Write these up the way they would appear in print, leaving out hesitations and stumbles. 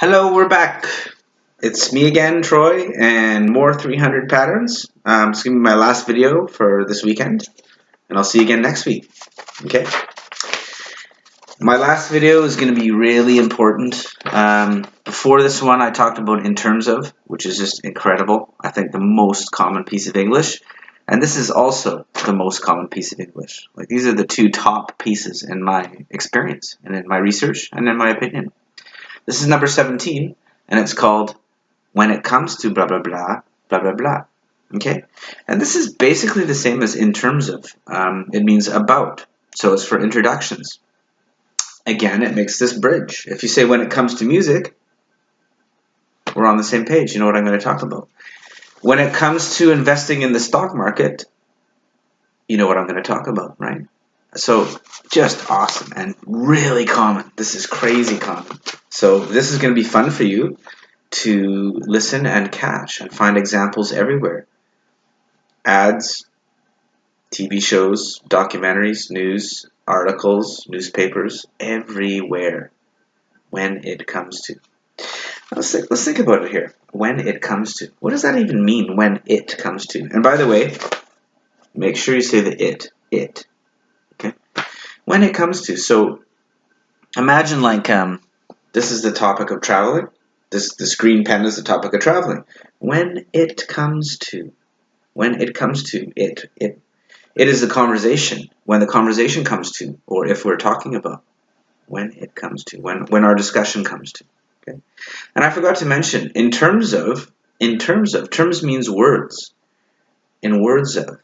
Hello, we're back. It's me again, Troy, and more 300 patterns. It's going to be my last video for this weekend, and I'll see you again next week. Okay? My last video is going to be really important. Before this one, I talked about in terms of, which is just incredible. I think the most common piece of English. And this is also the most common piece of English. Like, these are the two top pieces in my experience, and in my research, and in my opinion. This is number 17, and it's called when it comes to blah, blah, blah, blah, blah, blah. Okay? And this is basically the same as in terms of. It means about. So it's for introductions. Again, it makes this bridge. If you say when it comes to music, we're on the same page. You know what I'm going to talk about. When it comes to investing in the stock market, you know what I'm going to talk about, right? So just awesome and really common. This is crazy common. So this is going to be fun for you to listen and catch and find examples everywhere. Ads, TV shows, documentaries, news, articles, newspapers, everywhere. When it comes to. Let's think about it here. When it comes to. What does that even mean, when it comes to? And by the way, make sure you say the it. It. Okay? When it comes to. So imagine like this is the topic of traveling. This green pen is the topic of traveling. When it comes to. When it comes to it. It is the conversation. When the conversation comes to. Or if we're talking about. When it comes to. When our discussion comes to. Okay? And I forgot to mention, in terms of, terms means words. In words of.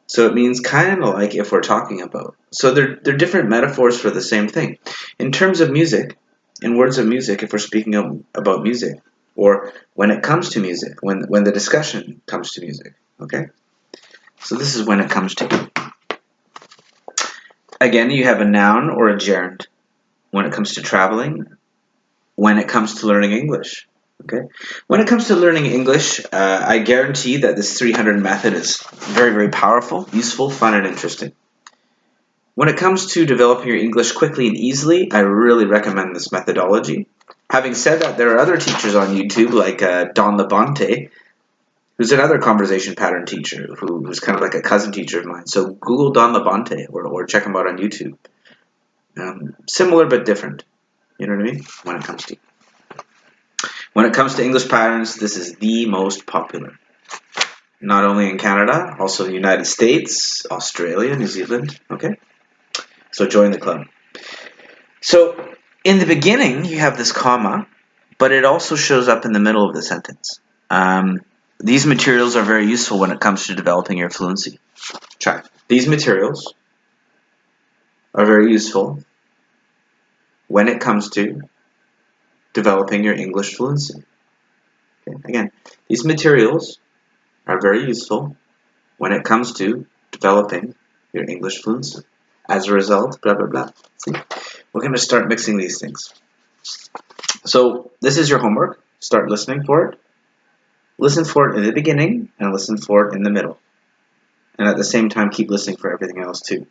So it means kind of like if we're talking about. So they're different metaphors for the same thing. In terms of music, in words of music, if we're speaking about music, or when it comes to music, when the discussion comes to music. Okay? So this is when it comes to. Again, you have a noun or a gerund. When it comes to traveling, when it comes to learning English. Okay? When it comes to learning English, I guarantee that this 300 method is very, very powerful, useful, fun, and interesting. When it comes to developing your English quickly and easily, I really recommend this methodology. Having said that, there are other teachers on YouTube like Don Labonte, who's another conversation pattern teacher, who's kind of like a cousin teacher of mine. So Google Don Labonte or check him out on YouTube. Similar but different. You know what I mean? When it comes to English patterns, this is the most popular. Not only in Canada, also the United States, Australia, New Zealand. Okay? So join the club. So in the beginning, you have this comma, but it also shows up in the middle of the sentence. These materials are very useful when it comes to developing your fluency. Check. These materials are very useful when it comes to developing your English fluency. Okay. Again, these materials are very useful when it comes to developing your English fluency. As a result, blah, blah, blah. See? We're going to start mixing these things. So this is your homework. Start listening for it. Listen for it in the beginning and listen for it in the middle. And at the same time, keep listening for everything else too.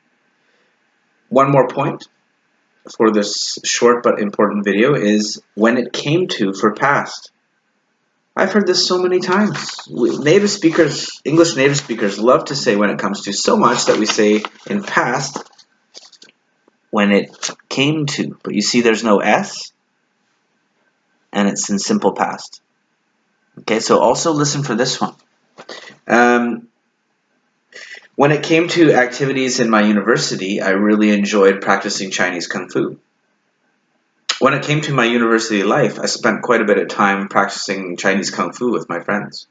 One more point for this short but important video is when it came to for past. I've heard this so many times. Native speakers, English native speakers love to say when it comes to so much that we say in past when it came to. But you see there's no S and it's in simple past. Okay, so also listen for this one. When it came to activities in my university, I really enjoyed practicing Chinese Kung Fu. When it came to my university life, I spent quite a bit of time practicing Chinese Kung Fu with my friends.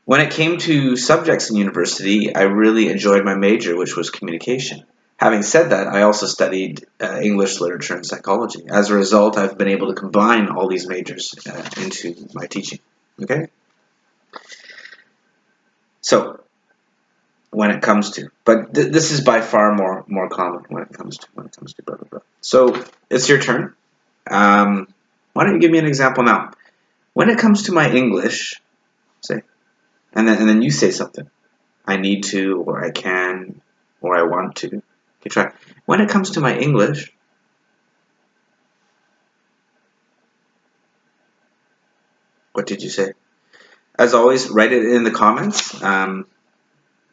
When it came to subjects in university, I really enjoyed my major, which was communication. Having said that, I also studied English literature and psychology. As a result, I've been able to combine all these majors into my teaching. Okay? So, when it comes to, but this is by far more common when it comes to blah blah blah. So it's your turn. Why don't you give me an example now? When it comes to my English, say, and then you say something. I need to, or I can, or I want to. Okay, try. When it comes to my English, What did you say? As always, write it in the comments.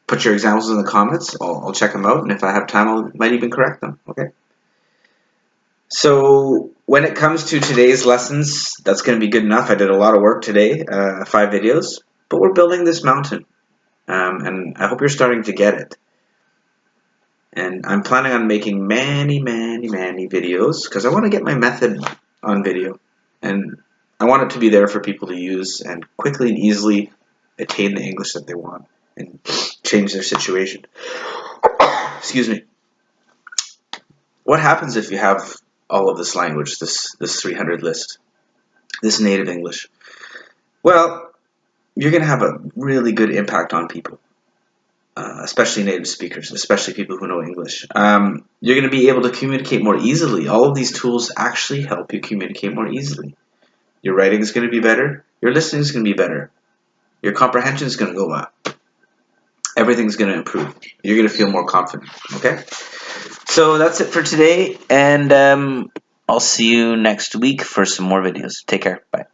Put your examples in the comments. I'll check them out, and if I have time, I might even correct them. Okay. So when it comes to today's lessons, that's going to be good enough. I did a lot of work today, 5 videos, but we're building this mountain, and I hope you're starting to get it. And I'm planning on making many videos because I want to get my method on video, and I want it to be there for people to use and quickly and easily attain the English that they want and change their situation. Excuse me. What happens if you have all of this language, this 300 list, this native English? Well, you're going to have a really good impact on people, especially native speakers, especially people who know English. You're going to be able to communicate more easily. All of these tools actually help you communicate more easily. Your writing is going to be better. Your listening is going to be better. Your comprehension is going to go up. Everything's going to improve. You're going to feel more confident. Okay? So that's it for today, and I'll see you next week for some more videos. Take care. Bye.